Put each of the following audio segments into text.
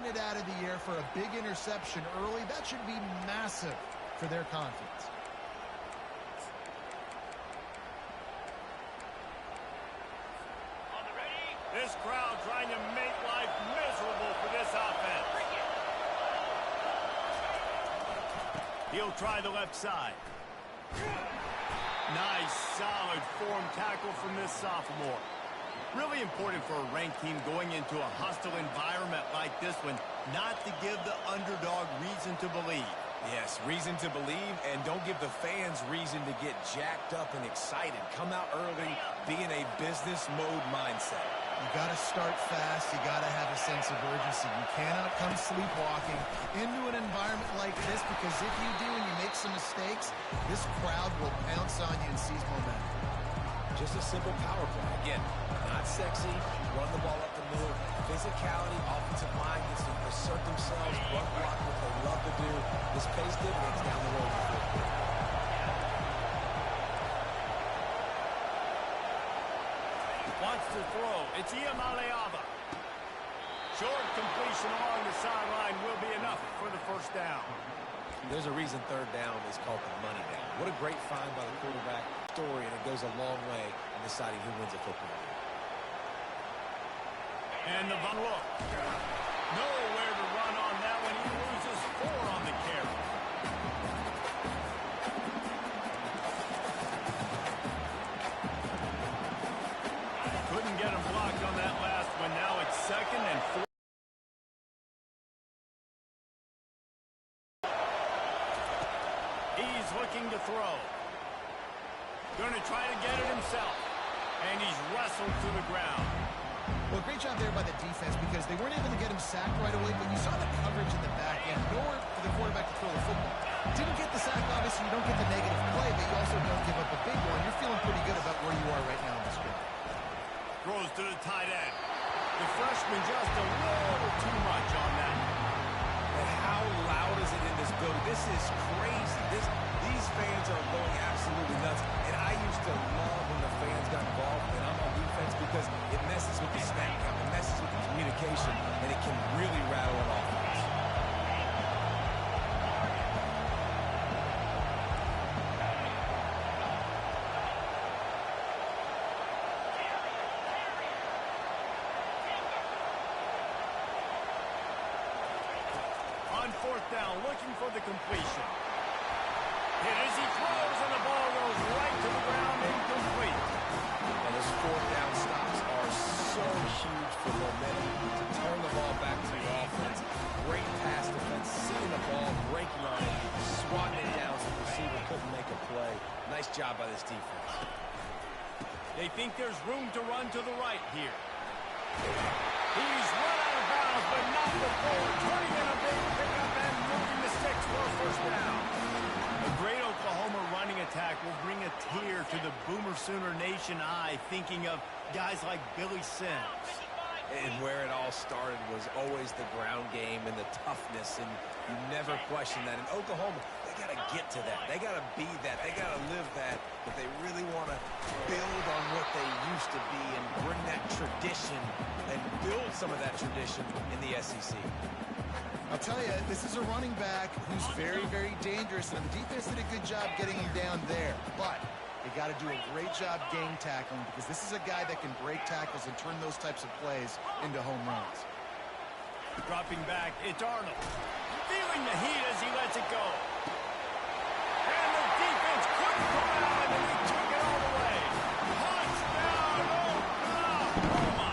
it out of the air for a big interception early. That should be massive for their confidence. This crowd trying to make life miserable for this offense. He'll try the left side. Nice, solid form tackle from this sophomore. Really important for a ranked team going into a hostile environment like this one, not to give the underdog reason to believe. Yes, reason to believe, and don't give the fans reason to get jacked up and excited. Come out early, be in a business mode mindset. You got to start fast. You got to have a sense of urgency. You cannot come sleepwalking into an environment like this, because if you do and you make some mistakes, this crowd will pounce on you and seize momentum. Just a simple power play. Again, not sexy, run the ball up the middle, physicality, offensive line gets to assert themselves, run block what they love to do. This pays dividends down the road. Wants to throw. It's Ncaa. Short completion along the sideline will be enough for the first down. There's a reason third down is called the money down. What a great find by the quarterback. Story, and it goes a long way in deciding who wins a football game. And the look. Nowhere to run on that one. He loses 4 on the carry. Couldn't get him blocked on that last one. Now it's 2nd and 4. He's looking to throw. Going to try to get it himself. And he's wrestled to the ground. Well, great job there by the defense, because they weren't able to get him sacked right away, but you saw the coverage in the back end. Nowhere for the quarterback to throw the football. Didn't get the sack, obviously. You don't get the negative play, but you also don't give up a big one. You're feeling pretty good about where you are right now in this game. Throws to the tight end. The freshman just a little too much on that. And how loud is it in this building? This is crazy. These fans are going absolutely nuts. And I used to love when the fans got involved, and I'm on defense, because it messes with the snap count, it messes with the communication, and it can really rattle an offense. On 4th down, looking for the completion. Hit as he throws, and the ball goes right to the ground, incomplete. And those 4th down stops are so huge for momentum to turn the ball back to the offense. Great pass defense, seeing the ball, breaking on it, swatting it down so the receiver couldn't make a play. Nice job by this defense. They think there's room to run to the right here. He's run out of bounds, but not before turning in a big pickup and moving the sticks for a first down. A great Oklahoma running attack will bring a tear to the Boomer Sooner Nation eye, thinking of guys like Billy Sims. And where it all started was always the ground game and the toughness, and you never question that. In Oklahoma, they got to get to that. They got to be that. They got to live that. But they really want to build on what they used to be and bring that tradition and build some of that tradition in the SEC. I'll tell you, this is a running back who's very, very dangerous, and the defense did a good job getting him down there. But they got to do a great job game tackling, because this is a guy that can break tackles and turn those types of plays into home runs. Dropping back, it's Arnold. Feeling the heat as he lets it go. And the defense couldn't come out, and he took it all the way. Touchdown, Oklahoma!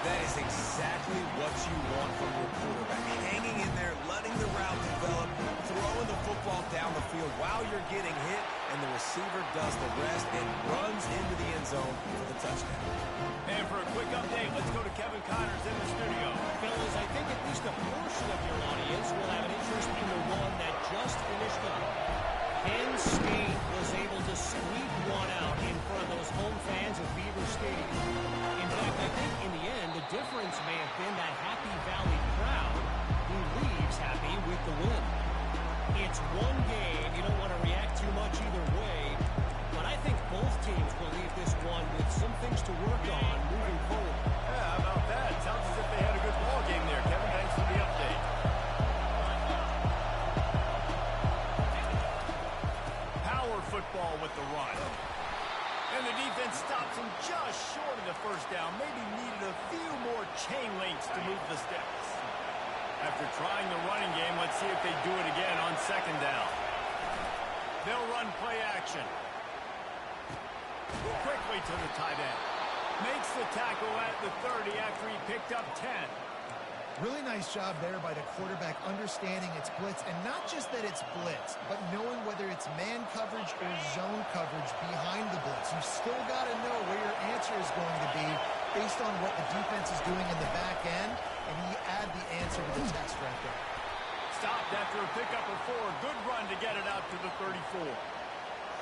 That is exactly what you want from your quarterback. Hanging in there, letting the route develop, throwing the football down the field while you're getting hit, and the receiver does the rest and runs into the end zone for the touchdown. And for a quick update, let's go to Kevin Connors in the studio. Fellas, I think at least a portion of your audience will have an interest in the one that just finished up. Penn State was able to squeak one out in front of those home fans at Beaver Stadium. In fact, I think in the end, the difference may have been that Happy Valley crowd who leaves happy with the win. It's one game. You don't want to react too much either way, but I think both teams will leave this one with some things to work on moving forward. Yeah, how about that? Sounds as if they had a good ball game there, Kevin. Thanks for the update. Power football with the run. And the defense stops him just short of the first down. Maybe needed a few more chain links to move the steps. After trying the running game, let's see if they do it again on second down. They'll run play action. Quickly to the tight end. Makes the tackle at the 30 after he picked up 10. Really nice job there by the quarterback understanding it's blitz, and not just that it's blitz, but knowing whether it's man coverage or zone coverage behind the blitz. You've still got to know where your answer is going to be based on what the defense is doing in the back end, and you add the answer to the test right there. Stopped after a pickup of 4. Good run to get it out to the 34.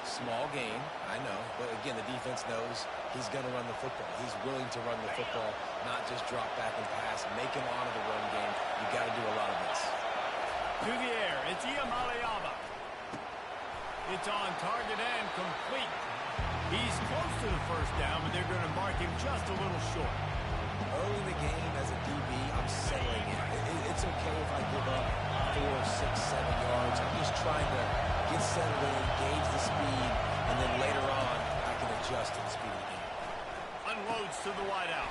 Small gain, I know, but again, the defense knows he's going to run the football. He's willing to run the football, not just drop back and pass, make him honor the run game. You got to do a lot of this. To the air, it's Ncaa. It's on target and complete. He's close to the first down, but they're going to mark him just a little short. Early in the game, as a DB, I'm settling in. It's okay if I give up 4, 6, 7 yards. I'm just trying to get settled in, gauge the speed, and then later on, I can adjust to the speed of the game. Unloads to the wideout.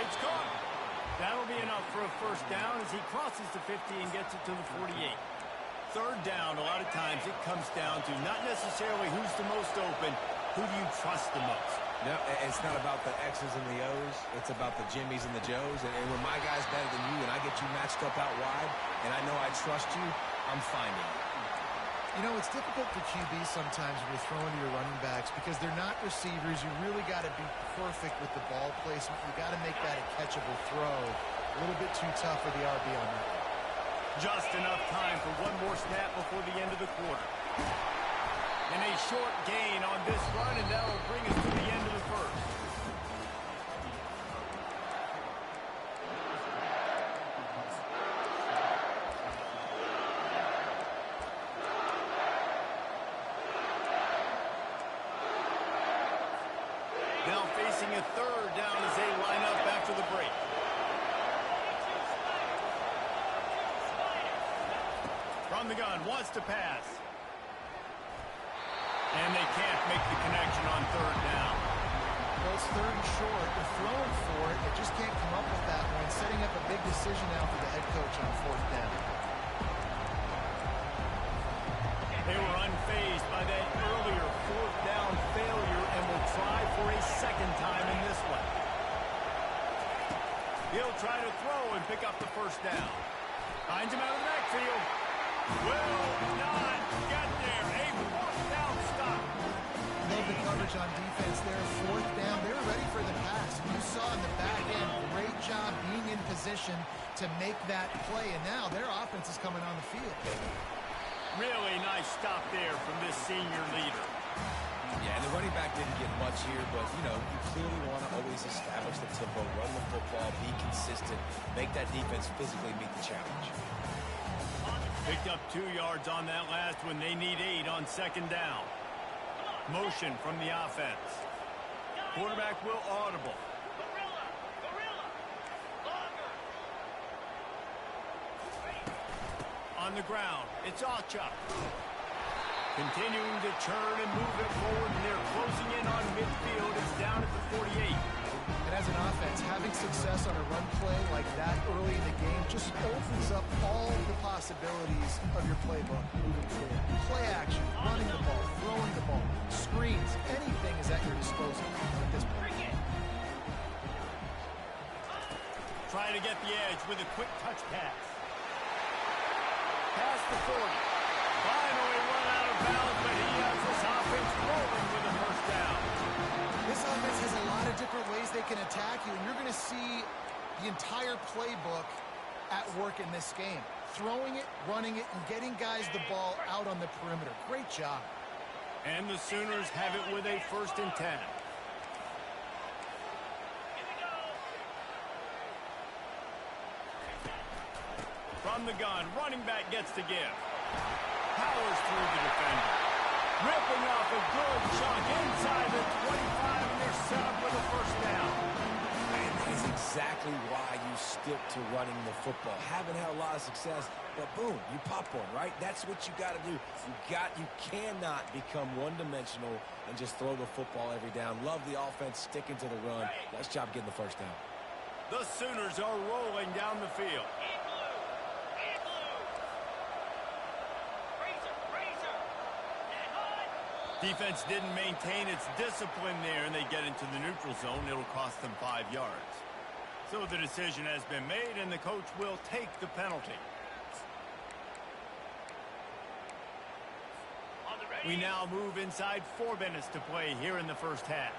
It's caught. That'll be enough for a first down as he crosses the 50 and gets it to the 48. Third down, a lot of times it comes down to not necessarily who's the most open, who do you trust the most? No, it's not about the X's and the O's. It's about the Jimmys and the Joes. And when my guy's better than you and I get you matched up out wide and I know I trust you, I'm finding it. You know, it's difficult for QBs sometimes when you're throwing to your running backs because they're not receivers. You really got to be perfect with the ball placement. You got to make that a catchable throw. A little bit too tough for the RB on that. Just enough time for one more snap before the end of the quarter. And a short gain on this run, and that will bring us to the end of the first. Now facing a third down as they line up after the break. From the gun, wants to pass. And they can't make the connection on third down. Well, it's third and short. They're throwing for it. They just can't come up with that one. Setting up a big decision now for the head coach on fourth down. They were unfazed by that earlier fourth down failure and will try for a second time in this one. He'll try to throw and pick up the first down. Finds him out of the backfield. Will not get there. A fourth down stop. Love the coverage on defense there. Fourth down. They were ready for the pass. You saw in the back end, great job being in position to make that play. And now their offense is coming on the field. Really nice stop there from this senior leader. Yeah, and the running back didn't get much here, but, you know, you clearly want to always establish the tempo, run the football, be consistent, make that defense physically meet the challenge. Picked up 2 yards on that last one. They need 8 on second down. Motion from the offense. Quarterback will audible. On the ground, it's Ncaa. Continuing to churn and move it forward, and they're closing in on midfield. It's down at the 48. And as an offense, having success on a run play like that early in the game just opens up all the possibilities of your playbook moving forward. Play action, running the ball, throwing the ball, screens, anything is at your disposal at this point. Trying to get the edge with a quick touch pass. Past the 40. Finally run out of bounds, but he has this offense rolling with a first down. This offense has a lot of different ways they can attack you, and you're going to see the entire playbook at work in this game. Throwing it, running it, and getting guys the ball out on the perimeter. Great job. And the Sooners have it with a 1st and 10. From the gun, running back gets to give. Powers through the defender. Ripping off a good chunk inside the to running the football. Haven't had a lot of success, but boom, you pop one, right? That's what you got to do. You cannot become one-dimensional and just throw the football every down. Love the offense sticking to the run. Nice job getting the first down. The Sooners are rolling down the field. Defense didn't maintain its discipline there, and they get into the neutral zone. It'll cost them 5 yards. So the decision has been made, and the coach will take the penalty. We now move inside 4 minutes to play here in the first half.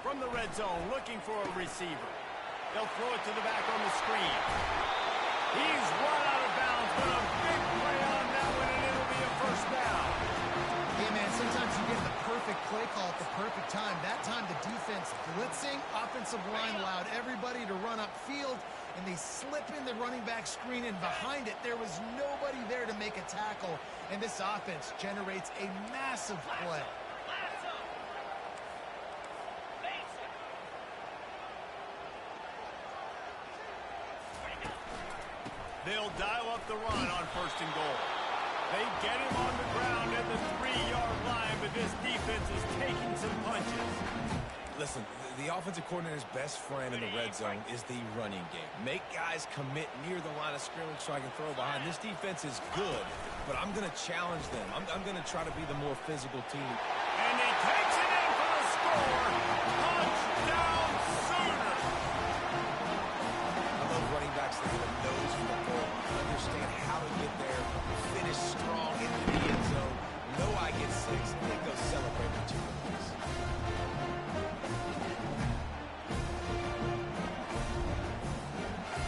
From the red zone, looking for a receiver. They'll throw it to the back on the screen. He's run out of bounds, but a big play on that one, and it'll be a first down. Hey, man, sometimes you get the perfect play call at the perfect time. That time the defense blitzing, offensive line allowed everybody to run upfield, and they slip in the running back screen, and behind it there was nobody there to make a tackle, and this offense generates a massive play. They'll dial up the run on 1st and goal. They get him on the ground at the 3-yard line, but this defense is taking some punches. Listen, the offensive coordinator's best friend in the red zone is the running game. Make guys commit near the line of scrimmage so I can throw behind. This defense is good, but I'm going to challenge them. I'm going to try to be the more physical team. And he takes it in for the score. Touchdown, Sooners. I love running backs that have a nose for the ball, understand how to get there, finish strong into the end zone, know I get 6, and then go celebrate with 2 points.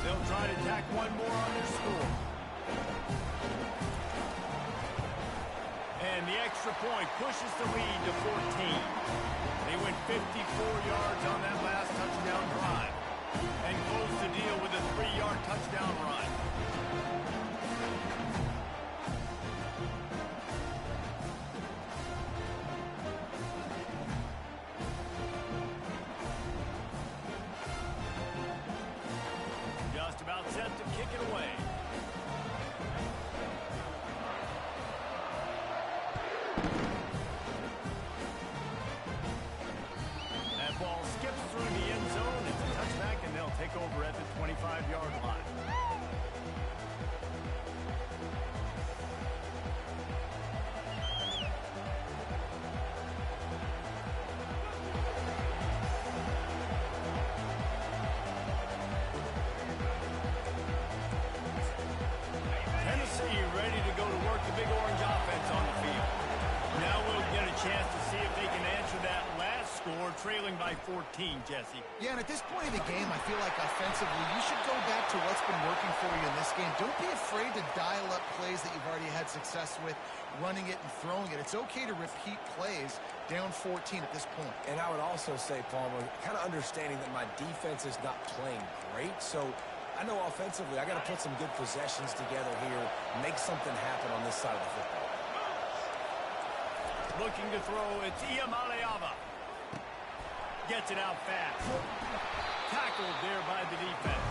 They'll try to tack one more on their score. And the extra point pushes the lead to 14. They went 54 yards on that last touchdown drive and closed the deal with a 3-yard touchdown run. Just about set to kick it away. That ball skips through the end zone. It's a touchback, and they'll take over at the 25-yard line. Tennessee ready to go to work the big orange offense on the field. Now we'll get a chance to see if they can answer that last score, trailing by 14, Jesse. Yeah, and at this point in the game, I feel like offensively, you should go back to what's been working for you in this game. Don't be afraid to dial up plays that you've already had success with, running it and throwing it. It's okay to repeat plays down 14 at this point. And I would also say, Palmer, kind of understanding that my defense is not playing great, so I know offensively I got to put some good possessions together here, make something happen on this side of the football. Looking to throw, it's Ncaa. Gets it out fast. Tackled there by the defense.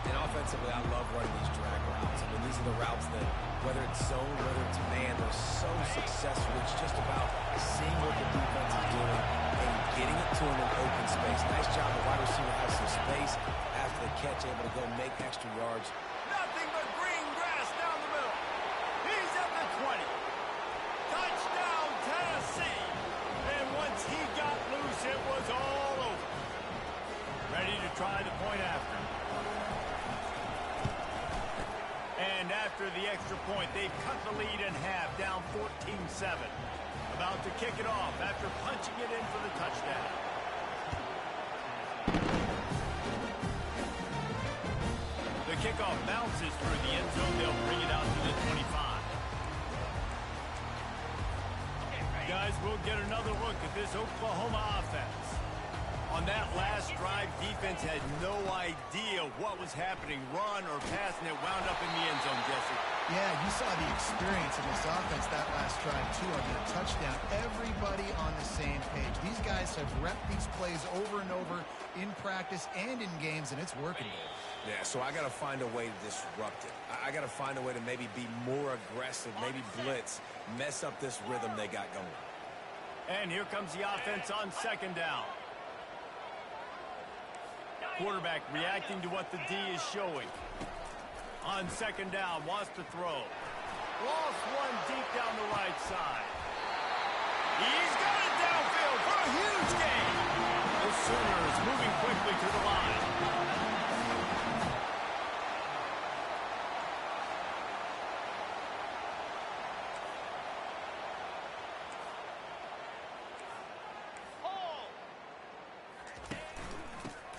And offensively, I love running these drag routes. I mean, these are the routes that, whether it's zone, whether it's man, they're so successful. It's just about seeing what the defense is doing and getting it to them in open space. Nice job. The wide receiver has some space after the catch, able to go make extra yards. Nothing but green grass down the middle. He's at the 20. Touchdown, Tennessee. And once he got loose, it was all over. Ready to try the point after. And after the extra point, they've cut the lead in half, down 14-7. About to kick it off after punching it in for the touchdown. The kickoff bounces through the end zone. They'll bring it out to the 25. Guys, we'll get another look at this Oklahoma offense. On that last drive, defense had no idea what was happening. Run or pass, and it wound up in the end zone, Jesse. Yeah, you saw the experience of this offense that last drive, too, on that touchdown. Everybody on the same page. These guys have repped these plays over and over in practice and in games, and it's working. Yeah, so I got to find a way to disrupt it. I got to find a way to maybe be more aggressive, maybe blitz, mess up this rhythm they got going. And here comes the offense on second down. Quarterback reacting to what the D is showing. On second down, wants to throw. Lost one deep down the right side. He's got it downfield for a huge gain. The Sooners moving quickly to the line.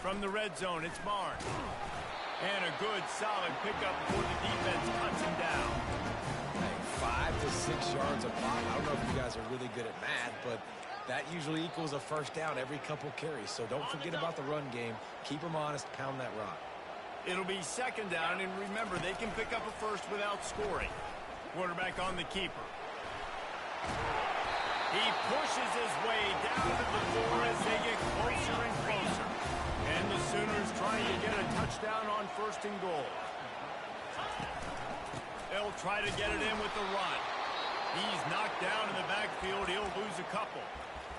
From the red zone, it's Mark. And a good, solid pickup before the defense cuts him down. Hey, 5 to 6 yards a pop. I don't know if you guys are really good at math, but that usually equals a first down every couple carries. So don't forget about the run game. Keep them honest. Pound that rock. It'll be second down, and remember, they can pick up a first without scoring. Quarterback on the keeper. He pushes his way down to the floor as they get closer and closer. And the Sooners trying to get a touchdown on first and goal. They'll try to get it in with the run. He's knocked down in the backfield. He'll lose a couple.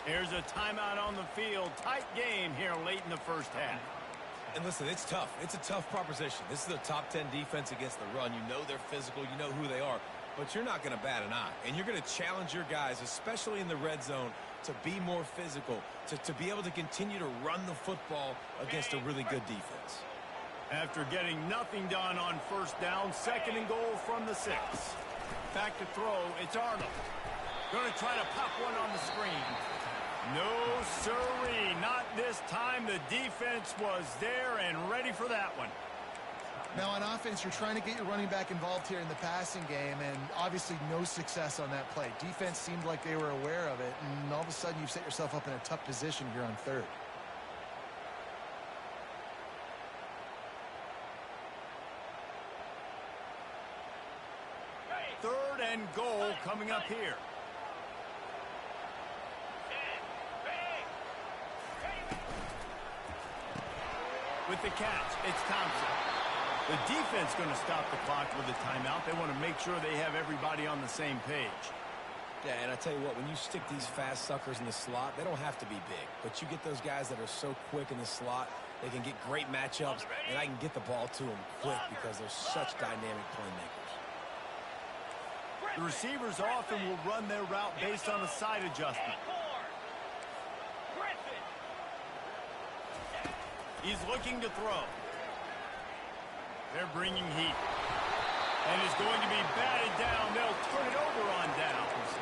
There's a timeout on the field. Tight game here late in the first half. And listen, it's tough. It's a tough proposition. This is a top 10 defense against the run. You know they're physical. You know who they are. But you're not going to bat an eye. And you're going to challenge your guys, especially in the red zone, to be more physical, to be able to continue to run the football against a really good defense. After getting nothing done on first down, second and goal from the 6. Back to throw, it's Arnold. Going to try to pop one on the screen. No, sirree, not this time. The defense was there and ready for that one. Now, on offense, you're trying to get your running back involved here in the passing game, and obviously no success on that play. Defense seemed like they were aware of it, and all of a sudden you've set yourself up in a tough position here on third. Third and goal coming up here. With the catch, it's Thompson. The defense going to stop the clock with a timeout. They want to make sure they have everybody on the same page. Yeah, and I tell you what, when you stick these fast suckers in the slot, they don't have to be big. But you get those guys that are so quick in the slot, they can get great matchups, and I can get the ball to them quick because they're such dynamic playmakers. The receivers often will run their route based on a side adjustment. He's looking to throw. They're bringing heat. And is going to be batted down. They'll turn it over on downs.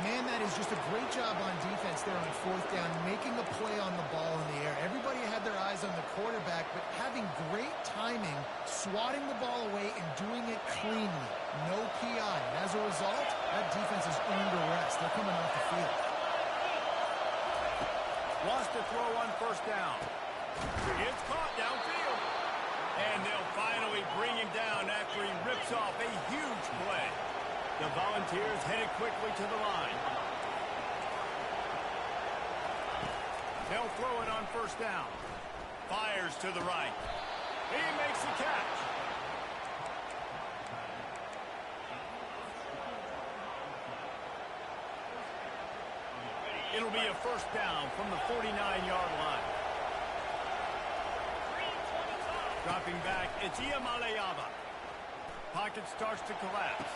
Man, that is just a great job on defense there on fourth down, making a play on the ball in the air. Everybody had their eyes on the quarterback, but having great timing, swatting the ball away, and doing it cleanly. No PI. And as a result, that defense has earned a rest. They're coming off the field. Wants to throw on first down. It's caught downfield. And they'll finally bring him down after he rips off a huge play. The Volunteers headed quickly to the line. They'll throw it on first down. Fires to the right. He makes the catch. It'll be a first down from the 49-yard line. Dropping back, it's Ncaa. Pocket starts to collapse.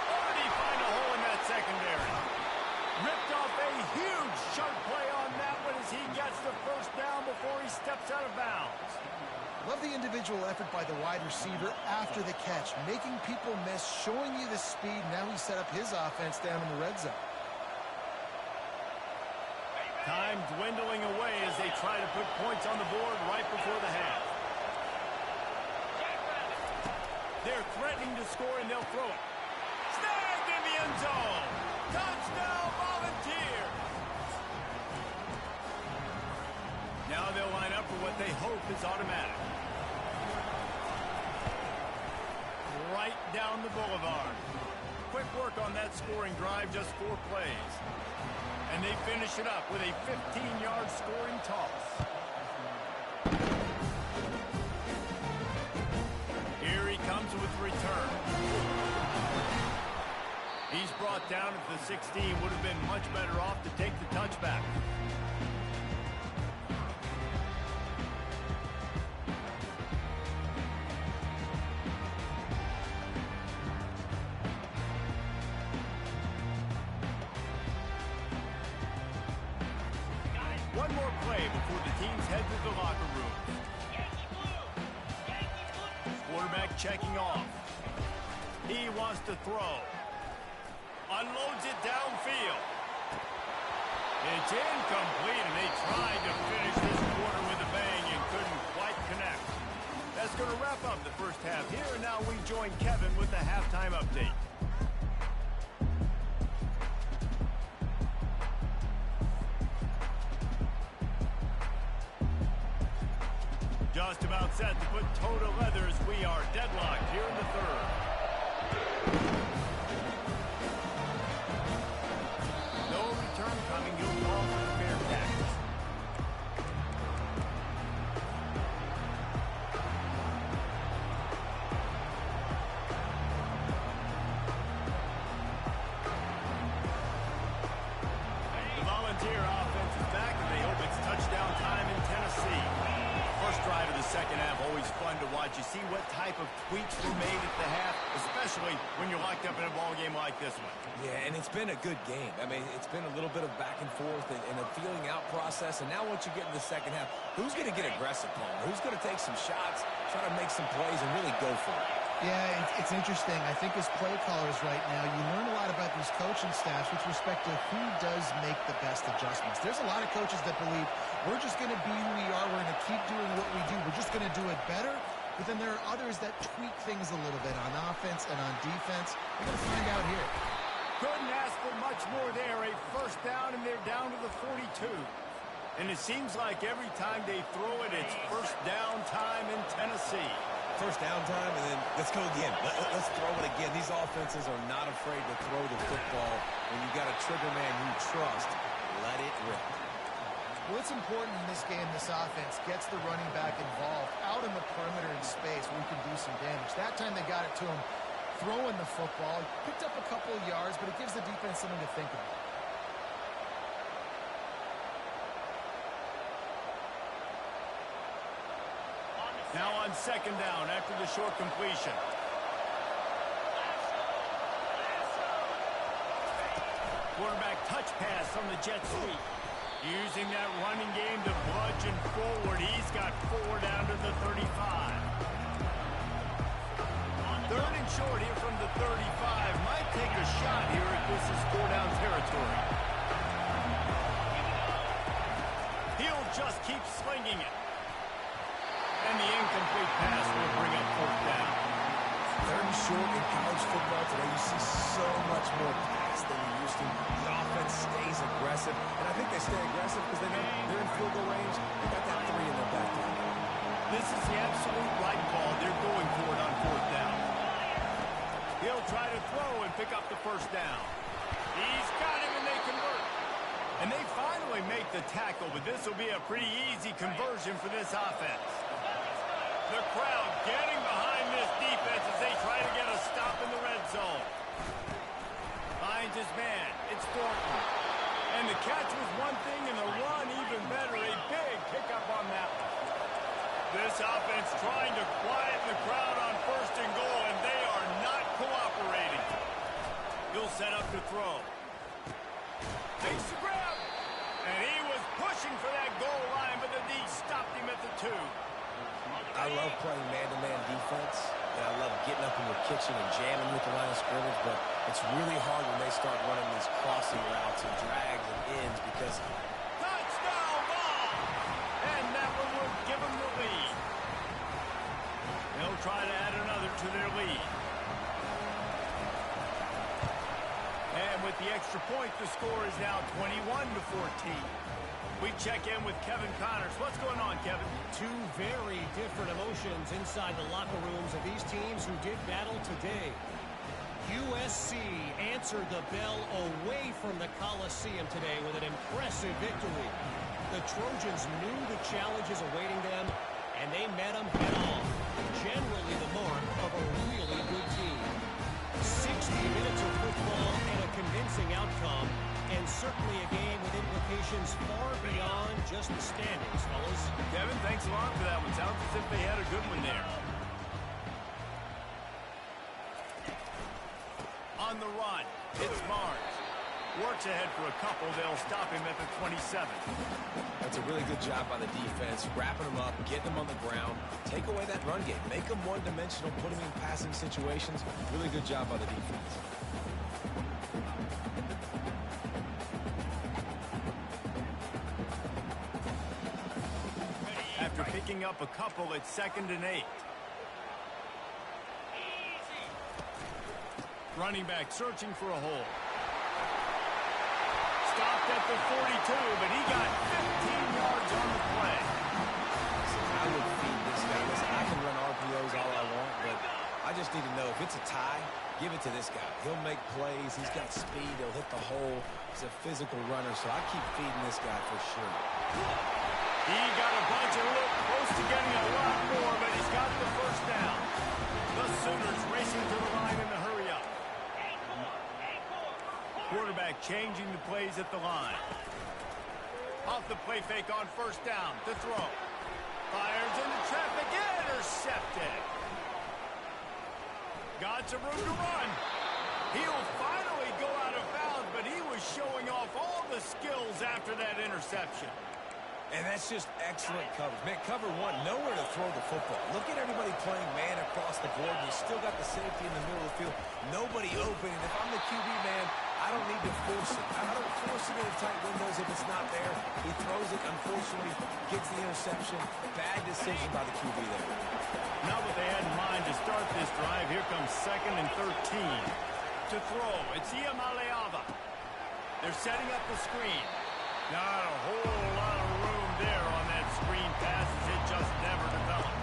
Already find a hole in that secondary. Ripped off a huge sharp play on that one as he gets the first down before he steps out of bounds. Love the individual effort by the wide receiver after the catch, making people miss, showing you the speed. Now he set up his offense down in the red zone. Time dwindling away as they try to put points on the board right before the half. They're threatening to score, and they'll throw it. Snagged in the end zone. Touchdown, Volunteers. Now they'll line up for what they hope is automatic. Right down the boulevard. Quick work on that scoring drive, just 4 plays. And they finish it up with a 15-yard scoring toss. Here he comes with return. He's brought down at the 16. Would have been much better off to take the touchback. One more play before the teams head to the locker room. Quarterback checking off. He wants to throw. Unloads it downfield. It's incomplete, and they tried to finish this quarter with a bang and couldn't quite connect. That's going to wrap up the first half here, and now we join Kevin with the halftime update. Just about set to put toe to leather as we are deadlocked here in the third. No return coming. He'll call for the fair catch. The Volunteer offense is back, and they hope it's touchdown time in Tennessee. First drive of the second half, always fun to watch. You see what type of tweaks were made at the half, especially when you're locked up in a ball game like this one. Yeah, and it's been a good game. I mean, it's been a little bit of back and forth and a feeling out process. And now once you get in the second half, who's going to get aggressive, Palmer? Who's going to take some shots, try to make some plays, and really go for it? Yeah, it's interesting. I think as play callers right now, you learn a lot about these coaching staffs with respect to who does make the best adjustments. There's a lot of coaches that believe we're just going to be who we are. We're going to keep doing what we do. We're just going to do it better. But then there are others that tweak things a little bit on offense and on defense. We're going to find out here. Couldn't ask for much more there. A first down, and they're down to the 42. And it seems like every time they throw it, it's first down time in Tennessee. First down time, and then let's go again. Let's throw it again. These offenses are not afraid to throw the football. When you got a trigger man you trust, let it rip. What's important in this game, this offense gets the running back involved out in the perimeter in space where he can do some damage. That time they got it to him throwing the football. Picked up a couple of yards, but it gives the defense something to think about. Now on second down after the short completion. Quarterback touch pass on the jet sweep. Using that running game to bludgeon forward. He's got 4 down to the 35. Third and short here from the 35. Might take a shot here if this is 4-down territory. He'll just keep slinging it. And the incomplete pass will bring up 4th down. Third and short in college football today, you see so much more pass than you used to. The offense stays aggressive, and I think they stay aggressive because they're in field goal range. They got that 3 in their back pocket. This is the absolute right call. They're going for it on 4th down. He'll try to throw and pick up the first down. He's got him, and they convert. And they finally make the tackle, but this will be a pretty easy conversion for this offense. The crowd getting behind this defense as they try to get a stop in the red zone. Finds his man. It's Thornton. And the catch was one thing, and the run even better. A big pickup on that one. This offense trying to quieten the crowd on 1st and goal, and they are not cooperating. He'll set up to throw. Takes the grab. And he was pushing for that goal line, but the D stopped him at the 2. I love playing man-to-man defense, and I love getting up in the kitchen and jamming with the line of scrimmage, but it's really hard when they start running these crossing routes and drags and ends because... Touchdown ball! And that one will give them the lead. They'll try to add another to their lead. And with the extra point, the score is now 21-14. We check in with Kevin Connors. What's going on, Kevin? Two very different emotions inside the locker rooms of these teams who did battle today. USC answered the bell away from the Coliseum today with an impressive victory. The Trojans knew the challenges awaiting them, and they met them head-on. Generally the mark of a really good team. 60 minutes of football and a convincing outcome, and certainly a game with implications far beyond just the standings, fellas. Kevin, thanks a lot for that one. Sounds as if they had a good one there. On the run, it's Barnes. Works ahead for a couple. They'll stop him at the 27. That's a really good job by the defense, wrapping them up, getting them on the ground, take away that run game, make them one-dimensional, put them in passing situations. Really good job by the defense. After picking up a couple, it's 2nd and 8. Running back searching for a hole. Stopped at the 42, but he got 15 yards on the play. I would feed this guy. Listen, I can run RPOs all I want, but I just need to know if it's a tie, give it to this guy. He'll make plays. He's got speed. He'll hit the hole. He's a physical runner, so I keep feeding this guy for sure. He got a bunch of look close to getting a lot more, but he's got the first down. The Sooners racing to the line in the hurry-up. Quarterback changing the plays at the line. Off the play fake on 1st down. To throw. Fires into traffic. Intercepted. Got some room to run. He'll finally go out of bounds, but he was showing off all the skills after that interception. And that's just excellent coverage. Man, cover one, nowhere to throw the football. Look at everybody playing man across the board. You still got the safety in the middle of the field. Nobody open. And if I'm the QB, man, I don't need to force it. I don't force it into tight windows if it's not there. He throws it, unfortunately, gets the interception. Bad decision by the QB there. Not what they had in mind to start this drive. Here comes 2nd and 13. To throw, it's Ncaa. They're setting up the screen. Not a whole lot of room there on that screen pass as it just never developed.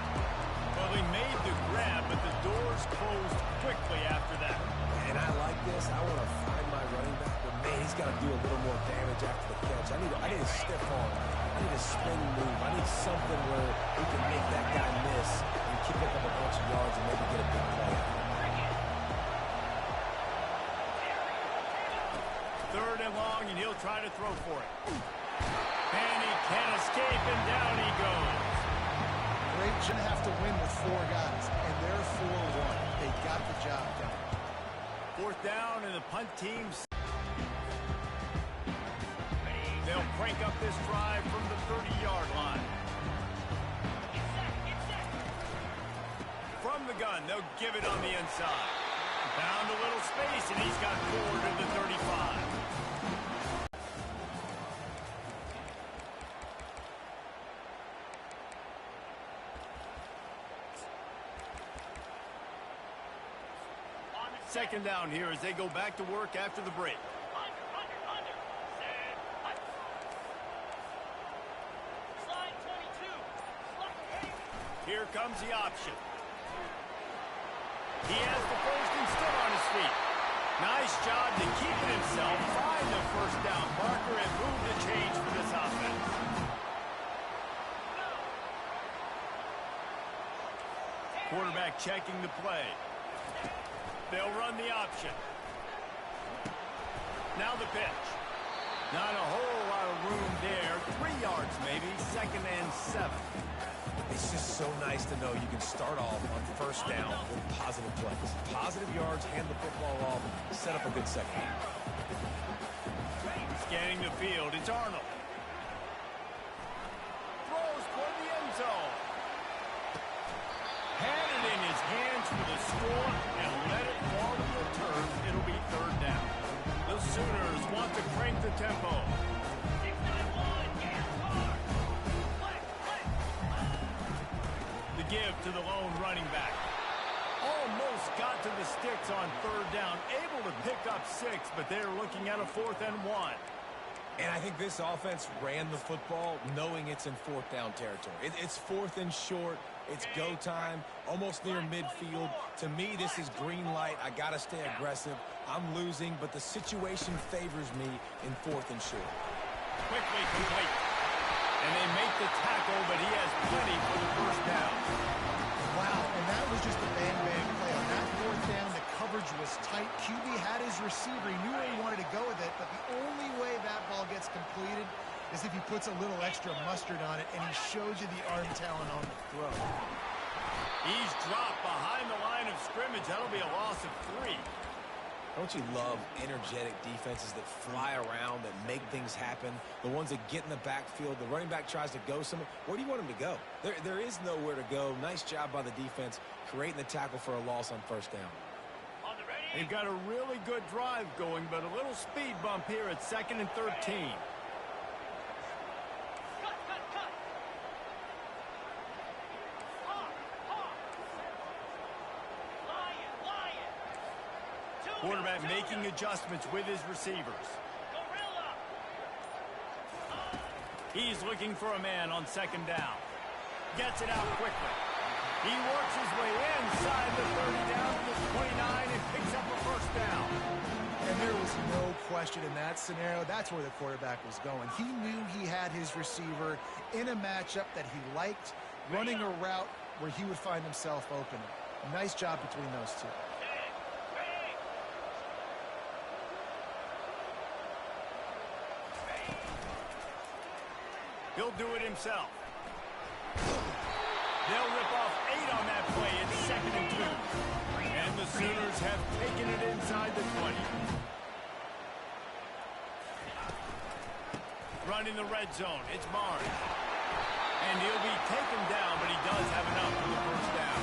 Well, he made the grab, but the doors closed quickly after that. And I like this. I want to find my running back, but man, he's got to do a little more damage after the catch. I need a stiff arm. I need a spin move. I need something where he can make that guy miss and pick up a bunch of yards and maybe get a big play. 3rd and long, and he'll try to throw for it. And he can't escape, and down he goes. Great, shouldn't have to win with 4 guys, and they're 4-1. They got the job done. 4th down, and the punt team's. They'll crank up this drive from the 30-yard line. From the gun, they'll give it on the inside. Found a little space, and he's got 4 to the 35. Second down here as they go back to work after the break. Here comes the option. He has the first and still on his feet. Nice job to keep it himself, find the 1st down marker, and move the change for this offense. Quarterback checking the play. They'll run the option. Now the pitch. Not a whole lot of room there. 3 yards maybe. 2nd and 7. It's just so nice to know you can start off on 1st down with positive plays. Positive yards, hand the football off, set up a good second half. Scanning the field, it's Arnold. Throws toward the end zone. Had it in his hands for the score and let it fall to the turf. It'll be 3rd down. The Sooners want to crank the tempo. The give to the lone running back. Almost got to the sticks on 3rd down. Able to pick up 6, but they're looking at a 4th and 1. And I think this offense ran the football knowing it's in fourth down territory. It's fourth and short. It's go time, almost near midfield. To me, this is green light. I got to stay aggressive. I'm losing, but the situation favors me in fourth and short. Quickly complete. And they make the tackle, but he has plenty for the first down. Wow, and that was just a bang-bang play. On that fourth down, the coverage was tight. QB had his receiver. He knew where he wanted to go with it, but the only way that ball gets completed is if he puts a little extra mustard on it, and he shows you the arm talent on the throw. He's dropped behind the line of scrimmage. That'll be a loss of 3. Don't you love energetic defenses that fly around, that make things happen? The ones that get in the backfield, the running back tries to go somewhere. Where do you want him to go? There is nowhere to go. Nice job by the defense creating the tackle for a loss on first down. They've got a really good drive going, but a little speed bump here at 2nd and 13. Quarterback making adjustments with his receivers. He's looking for a man on 2nd down. Gets it out quickly. He works his way inside the 30 down to the 29 and picks up a first down. And there was no question in that scenario. That's where the quarterback was going. He knew he had his receiver in a matchup that he liked, running a route where he would find himself open. Nice job between those two. He'll do it himself. They'll rip off 8 on that play. It's 2nd and 2. And the Sooners have taken it inside the 20. Running the red zone. It's Barnes. And he'll be taken down, but he does have enough for the first down.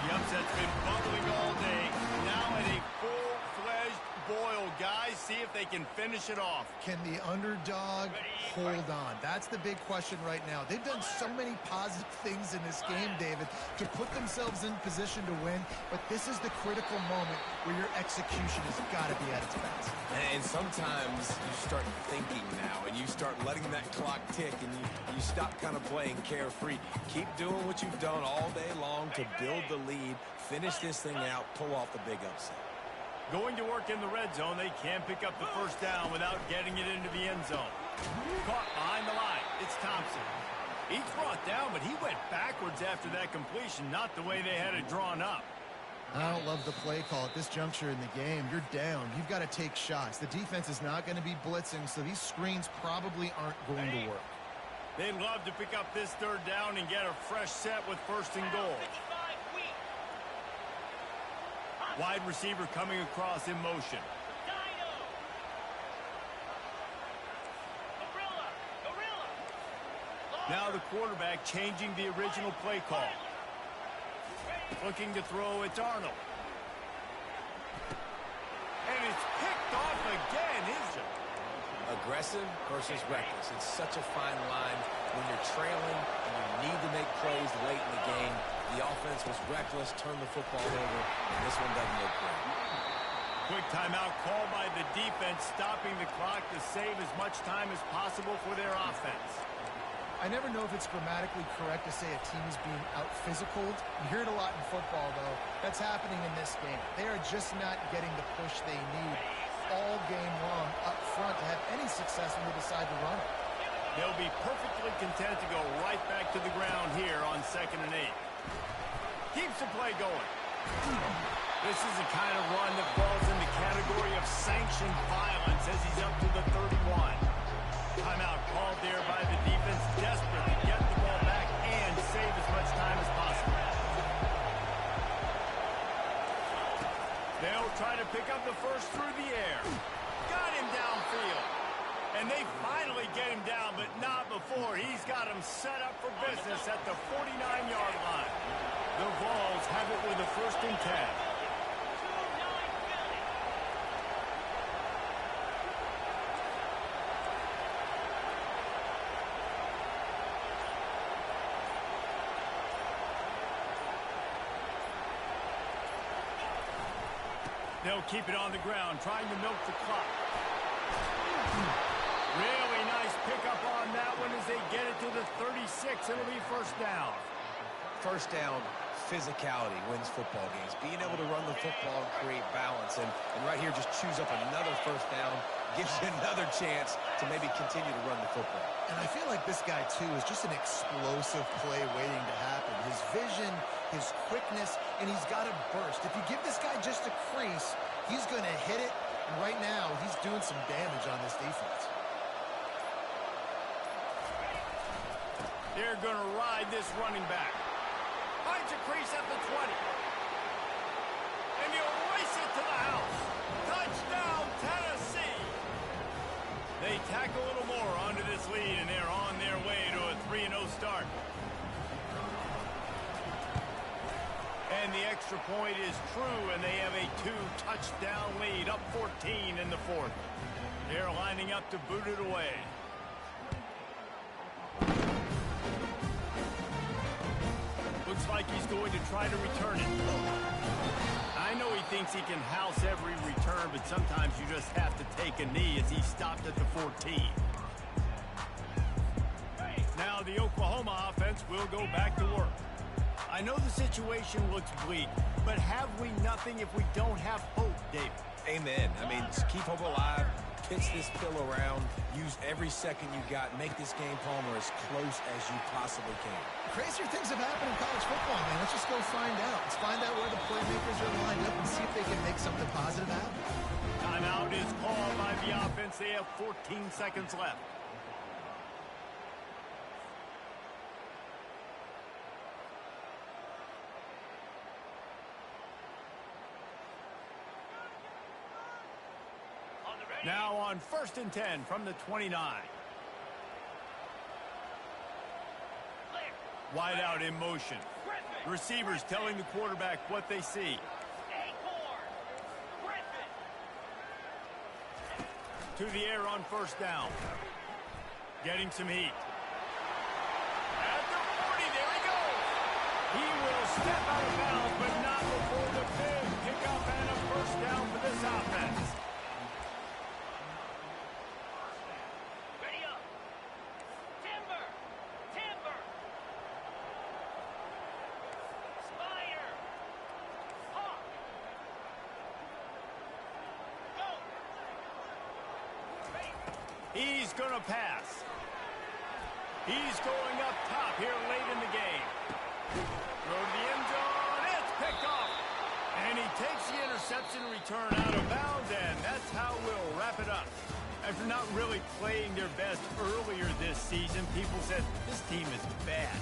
The upset's been bubbling all day. Now at a full-fledged boil. Guys, see if they can finish it off. Can the underdog hold on? That's the big question right now. They've done so many positive things in this game, David, to put themselves in position to win, but this is the critical moment where your execution has got to be at its best. And sometimes you start thinking now, and you start letting that clock tick, and you stop kind of playing carefree. Keep doing what you've done all day long to build the lead, finish this thing out, pull off the big upset. Going to work in the red zone, they can't pick up the first down without getting it into the end zone. Caught behind the line. It's Thompson. He's brought down, but he went backwards after that completion, not the way they had it drawn up. I don't love the play call at this juncture in the game. You're down. You've got to take shots. The defense is not going to be blitzing, so these screens probably aren't going to work. They'd love to pick up this 3rd down and get a fresh set with 1st and goal. Wide receiver coming across in motion. Now the quarterback changing the original play call. Looking to throw, it's Arnold. And it's picked off again, isn't it? Aggressive versus reckless. It's such a fine line when you're trailing and you need to make plays late in the game. The offense was reckless, turned the football over, and this one doesn't look great. Quick timeout called by the defense, stopping the clock to save as much time as possible for their offense. I never know if it's grammatically correct to say a team is being out-physicaled. You hear it a lot in football, though. That's happening in this game. They are just not getting the push they need all game long up front to have any success when they decide to run it. They'll be perfectly content to go right back to the ground here on 2nd and 8. Keeps the play going. This is the kind of run that falls in the category of sanctioned violence as he's up to the 31. Timeout called there by the defense, desperate to get the ball back and save as much time as possible. They'll try to pick up the first through the air. Got him downfield. And they finally get him down, but not before he's got him set up for business at the 49-yard line. The Vols have it with a 1st and 10. They'll keep it on the ground, trying to milk the clock. Really nice pickup on that one as they get it to the 36. It'll be first down. First down, physicality wins football games. Being able to run the football and create balance. And right here, just choose up another first down, gives you another chance to maybe continue to run the football. And I feel like this guy, too, is just an explosive play waiting to happen. His vision, his quickness, and he's got a burst. If you give this guy just a crease, he's going to hit it. And right now, he's doing some damage on this defense. They're going to ride this running back. Finds a crease at the 20. And he'll race it to the house. Touchdown, Tennessee. They tack a little more onto this lead, and they're on their way to a 3-0 start. And the extra point is true, and they have a 2-touchdown lead, up 14 in the fourth. They're lining up to boot it away. Looks like he's going to try to return it. I know he thinks he can house every return, but sometimes you just have to take a knee as he stopped at the 14. Now the Oklahoma offense will go back to work. I know the situation looks bleak, but have we nothing if we don't have hope, David? Amen. I mean, just keep hope alive, pitch this pill around, use every second you got, make this game, Palmer, as close as you possibly can. Crazier things have happened in college football, man. Let's just go find out. Let's find out where the playmakers are lined up and see if they can make something positive happen. Timeout is called by the offense. They have 14 seconds left. Now on 1st and 10 from the 29. Wide out in motion. Receivers telling the quarterback what they see. To the air on first down. Getting some heat. At the 40, there he goes. He will step out of bounds, but not before the big pickup and a first down for this offense. He's going to pass. He's going up top here late in the game. Throw to the end zone. It's picked off. And he takes the interception return out of bounds, and that's how we'll wrap it up. After not really playing their best earlier this season, people said this team is bad.